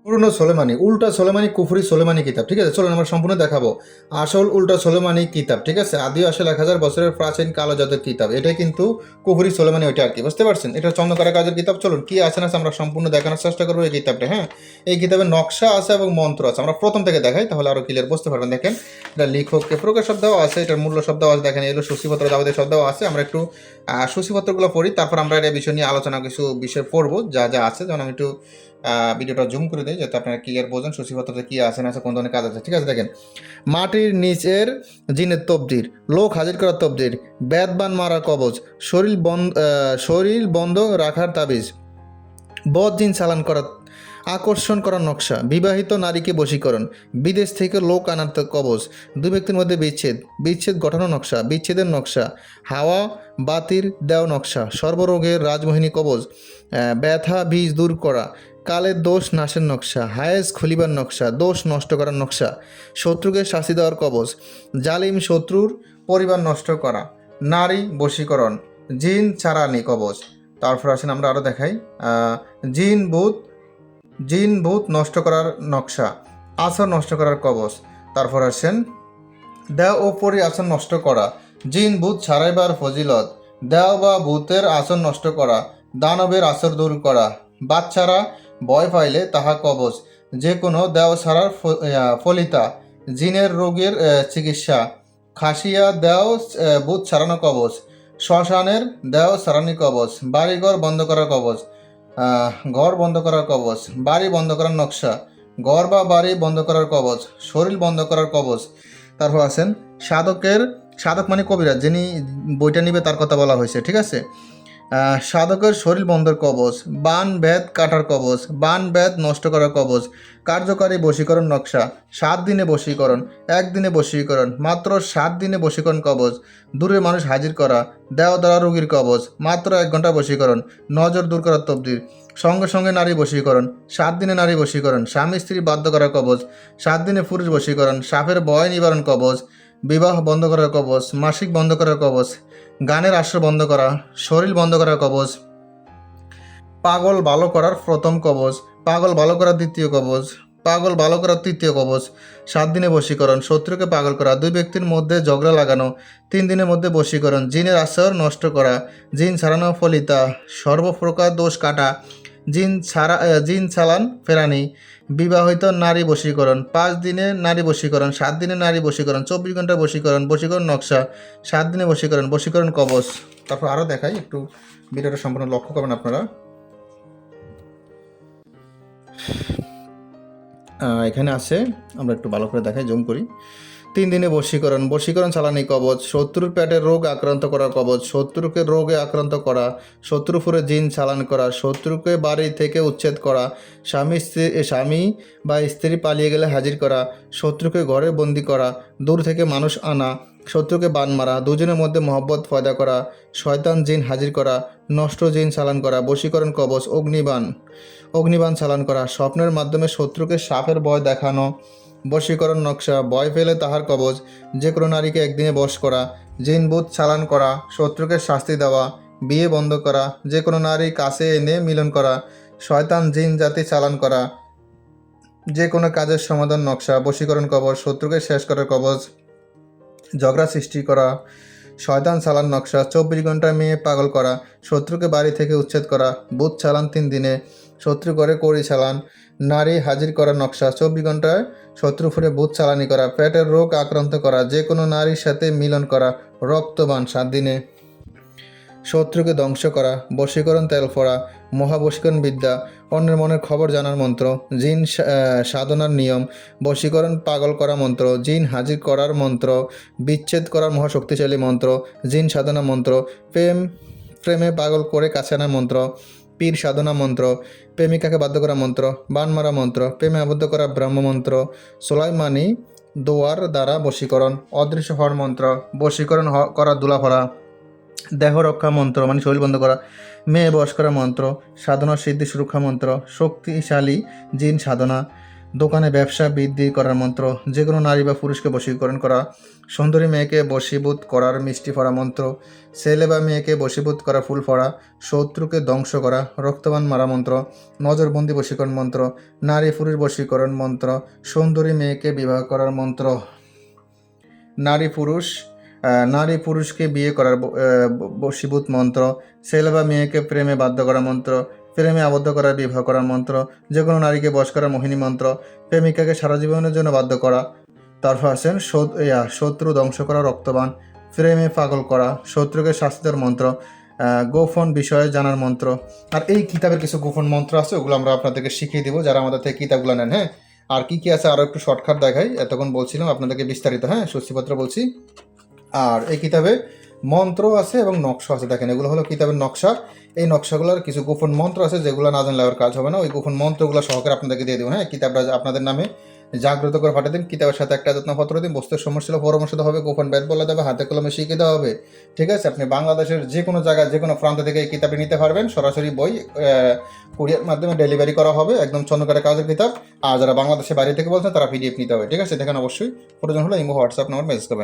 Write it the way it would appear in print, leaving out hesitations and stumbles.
পুরনো সোলেমানি, উল্টা সোলেমানি, কুফরি সোলেমানি কিতাব। ঠিক আছে, চলুন আমরা সম্পূর্ণ দেখাবো। আসল উল্টা সোলেমানি কিতাব, ঠিক আছে, আদি আসল 1000 বছরের প্রাচীন কালো জাতের কিতাব। এটাই কিন্তু কুফরি সোলেমানি, ওইটা আর কি, বুঝতে পারছেন? এটা চন্দ্রকরা কাজের কিতাব। চলুন কি আছে না আছে আমরা সম্পূর্ণ দেখানোর চেষ্টা করবো এই কিতাবটা। হ্যাঁ, এই কিতাবের নকশা আছে এবং মন্ত্র আছে। আমরা প্রথম থেকে দেখাই, তাহলে আরো ক্লিয়ার বুঝতে পারবেন। দেখেন, এটা লেখককে প্রকাশ শব্দও আছে, এটার মূল্য শব্দও আছে। দেখেন, এগুলো সূচিপত্র যাবতীয় শব্দও আছে। আমরা একটু সূচিপত্রগুলো পড়ি, তারপর আমরা এটা বিষয় নিয়ে আলোচনা কিছু বিষয় পড়বো যা যা আছে। যেমন আমি একটু ভিডিওটা জুম করে দিই যাতে আপনারা ক্লিয়ার বোঝেন সূচিপত্রতে কী আছে না আছে, কোন ধরনের কাজ আছে। ঠিক আছে, দেখেন, মাটির নিচের জিনের তবজির, লোক হাজির করার তবজির, বেদবান মারা কবজ, শরীর বন্ধ রাখার তাবিজ, বদ জিন চালান করার আকর্ষণ করার নকশা, বিবাহিত নারীকে বশীকরণ, বিদেশ থেকে লোক আনার কবজ, দুই ব্যক্তির মধ্যে বিচ্ছেদ, বিচ্ছেদ ঘটানো নকশা, বিচ্ছেদের নকশা, হাওয়া বাতির দেও নকশা, সর্বরোগের রাজমোহিনী কবজ, ব্যথা বীজ দূর করা, কালের দোষ নাশের নকশা, হায়েজ খুলিবার নকশা, দোষ নষ্ট করার নকশা, শত্রুকে শাস্তি দেওয়ার কবজ, জালিম শত্রুর পরিবার নষ্ট করা, নারী বশীকরণ, জিন ছাড়ানি কবজ। তারপর আসেন আমরা আরও দেখাই, জিন ভূত, জিন ভূত নষ্ট করার নকশা, আসর নষ্ট করার কবচ। তারপর আসেন দেহ ও পরি আসন নষ্ট করা, জিন ভূত ছাড়াইবার ফজিলত, দেহ বা ভূতের আসন নষ্ট করা, দানবের আসর দূর করা, বাচ্চারা ভয় পাইলে তাহা কবচ, যে কোনো দেহ ছাড়ার ফলিতা, জিনের রোগের চিকিৎসা, খাসিয়া দেহ ভূত ছাড়ানো কবচ, শ্মশানের দেহ ছাড়ানি কবচ, বাড়িঘর বন্ধ করার কবচ, ঘর বন্ধ করার কবচ, বাড়ি বন্ধ করার নকশা, ঘর বা বাড়ি বন্ধ করার কবচ, শরীর বন্ধ করার কবচ। তারপর আছেন সাধক মানে কবিরাজ, যিনি বইটা নিবে তার কথা বলা হয়েছে। ঠিক আছে, সাধকের শরীর বন্ধের কবচ, বান ভেদ কাটার কবচ, বান ভেদ নষ্ট করার কবচ, কার্যকারী বশীকরণ নকশা, 7 দিনে বশীকরণ, 1 দিনে বশীকরণ, মাত্র 7 দিনে বশীকরণ কবচ, দূরে মানুষ হাজির করা, দেহ দ্বারা রোগীর কবচ, মাত্র 1 ঘন্টা বশীকরণ, নজর দূর করার তবদির, সঙ্গে সঙ্গে নারী বশীকরণ, 7 দিনে নারী বশীকরণ, স্বামী স্ত্রী বাধ্য করার কবচ, 7 দিনে পুরুষ বশীকরণ, সাপের ভয় নিবারণ কবচ, বিবাহ বন্ধ করার কবচ, মাসিক বন্ধ করার কবচ, গানের আশ্রয় বন্ধ করা, শরীর বন্ধ করার কবচ, পাগল ভালো করার প্রথম কবচ, পাগল ভালো করার দ্বিতীয় কবচ, পাগল ভালো করার তৃতীয় কবচ, 7 দিনে বশীকরণ, শত্রুকে পাগল করা, 2 ব্যক্তির মধ্যে ঝগড়া লাগানো, 3 দিনের মধ্যে বশীকরণ, জিনের আশ্রয় নষ্ট করা, জিন ছাড়ানো ফলিতা, সর্বপ্রকার দোষ কাটা, জিন চালান ফেরানি, বিবাহিত নারী বশীকরণ, 5 দিনে নারী বশীকরণ, 7 দিনে নারী বশীকরণ, 24 ঘন্টা বশীকরণ, বশীকরণ নকশা, 7 দিনে বশীকরণ, বশীকরণ কবচ। তারপর আরও দেখাই, একটু ভিডিওটা সম্পূর্ণ লক্ষ্য করবেন আপনারা। এখানে আছে, আমরা একটু ভালো করে দেখাই, জুম করি। 3 দিনে বশীকরণ, বশীকরণ চালানি কবচ, শত্রুর পেটের রোগ আক্রান্ত করার কবচ, শত্রুকে রোগে আক্রান্ত করা, শত্রু ফুরে জিন চালান করা, শত্রুকে বাড়ি থেকে উচ্ছেদ করা, স্বামী বা স্ত্রী পালিয়ে গেলে হাজির করা, শত্রুকে ঘরে বন্দি করা, দূর থেকে মানুষ আনা, শত্রুকে বান মারা, দুজনের মধ্যে মহব্বত পয়দা করা, শয়তান জিন হাজির করা, নষ্ট জিন চালান করা, বশীকরণ কবচ, অগ্নিবাণ চালান করা, স্বপ্নের মাধ্যমে শত্রুকে সাপের ভয় দেখানো, বশীকরণ নকশা, ভয় পেলে তাহার কবচ, যে কোনো নারীকে একদিনে বশ করা, জিন ভূত চালান করা, শত্রুকে শাস্তি দেওয়া, বিয়ে বন্ধ করা, যে কোনো নারী কাছে এনে মিলন করা, শয়তান জিন জাতি চালান করা, যে কোনো কাজের সমাধান নকশা, বশীকরণ কবচ, শত্রুকে শেষ করার কবচ, ঝগড়া সৃষ্টি করা, শয়তান চালান নকশা, 24 ঘন্টায় মেয়ে পাগল করা, শত্রুকে বাড়ি থেকে উচ্ছেদ করা, ভূত চালান 3 দিনে, শত্রু করে কড়ি চালান, নারী হাজির করার নকশা, 24 ঘন্টায় শত্রু ফুরে ভূত চালানি করা, পেটের রোগ আক্রান্ত করা, যে কোনো নারীর সাথে মিলন করা, রক্তবান 7 দিনে, শত্রুকে ধ্বংস করা, বশীকরণ তেল ফোড়া, মহাবশীকরণ বিদ্যা, অন্যের মনের খবর জানার মন্ত্র, জিন সাধনার নিয়ম, বশীকরণ পাগল করা মন্ত্র, জিন হাজির করার মন্ত্র, বিচ্ছেদ করার মহাশক্তিশালী মন্ত্র, জিন সাধনা মন্ত্র, প্রেমে পাগল করে কাছে আনার মন্ত্র, পীর সাধনা মন্ত্র, প্রেমিকাকে বাধ্য করা মন্ত্র, বান মারা মন্ত্র, প্রেমে আবদ্ধ করা ব্রহ্মমন্ত্র, সোলাইমানি দোয়ার দ্বারা বশীকরণ, অদৃশ্য হওয়ার মন্ত্র, বশীকরণ করা দুলাফরা, দেহ রক্ষা মন্ত্র মানে শরীর বন্ধ করা, মেয়ে বশ করা মন্ত্র, সাধনা সিদ্ধি সুরক্ষা মন্ত্র, শক্তিশালী জিন সাধনা, দোকানে ব্যবসা বৃদ্ধি করার মন্ত্র, যে কোনো নারী বা পুরুষকে বশীকরণ করা, সুন্দরী মেয়েকে বশীভূত করার মিষ্টি ফড়া মন্ত্র, ছেলে বা মেয়েকে বশীভূত করা ফুল ফড়া, শত্রুকে ধ্বংস করা, রক্তবান মারা মন্ত্র, নজরবন্দি বশীকরণ মন্ত্র, নারী পুরুষ বশীকরণ মন্ত্র, সুন্দরী মেয়েকে বিবাহ করার মন্ত্র, নারী পুরুষ নারী পুরুষকে বিয়ে করার বশীভূত মন্ত্র, ছেলে বা মেয়েকে প্রেমে বাধ্য করা মন্ত্র, প্রেমে আবদ্ধ করার বিবাহ করার মন্ত্র, যে কোনো নারীকে বশ করার মোহিনী মন্ত্র, প্রেমিকাকে সারা জীবনের জন্য বাধ্য করা, তারপর আছেন শত্রু ধ্বংস করা রক্তবান, প্রেমে পাগল করা, শত্রুকে শাস্তি দেওয়ার মন্ত্র, গোপন বিষয়ে জানার মন্ত্র। আর এই কিতাবের কিছু গোপন মন্ত্র আছে, ওগুলো আমরা আপনাদেরকে শিখিয়ে দেবো যারা আমাদের থেকে কিতাবগুলো নেন। হ্যাঁ, আর কি কি আছে আরও একটু শর্টকাট দেখাই, এতক্ষণ বলছিলাম আপনাদেরকে বিস্তারিত। হ্যাঁ, সূচিপত্র বলছি। আর এই কিতাবে মন্ত্র আছে এবং নকশা আছে। দেখেন, এগুলো হলো কিতাবের নকশা। এই নকশাগুলোর কিছু গোপন মন্ত্র আছে যেগুলো না জানলে আর কাজ হবে না। ওই গোপন মন্ত্রগুলো সহকারে আপনাদেরকে দিয়ে দেবো। হ্যাঁ, কিতাবটা আপনাদের নামে জাগ্রত করে পাঠিয়ে দিন। কিতাবের সাথে একটা যত্নপত্র দিন, বস্তুর সমস্যা পরামর্শ দেওয়া হবে, গোপন বেদ বলা যাবে, হাতে কলমে শিখিয়ে দেওয়া হবে। ঠিক আছে, আপনি বাংলাদেশের যে কোনো জায়গায় যে কোনো প্রান্ত থেকে এই কিতাবটি নিতে পারবেন। সরাসরি বই কুরিয়ার মাধ্যমে ডেলিভারি করা হবে, একদম চন্দ্রকারে কাগজের কিতাব। আর যারা বাংলাদেশের বাইরে থেকে বলছেন তারা পিডিএফ নিতে হবে। ঠিক আছে, দেখেন অবশ্যই প্রয়োজন হলে ইমো হোয়াটসঅ্যাপ নাম্বার মেসেজ করবেন।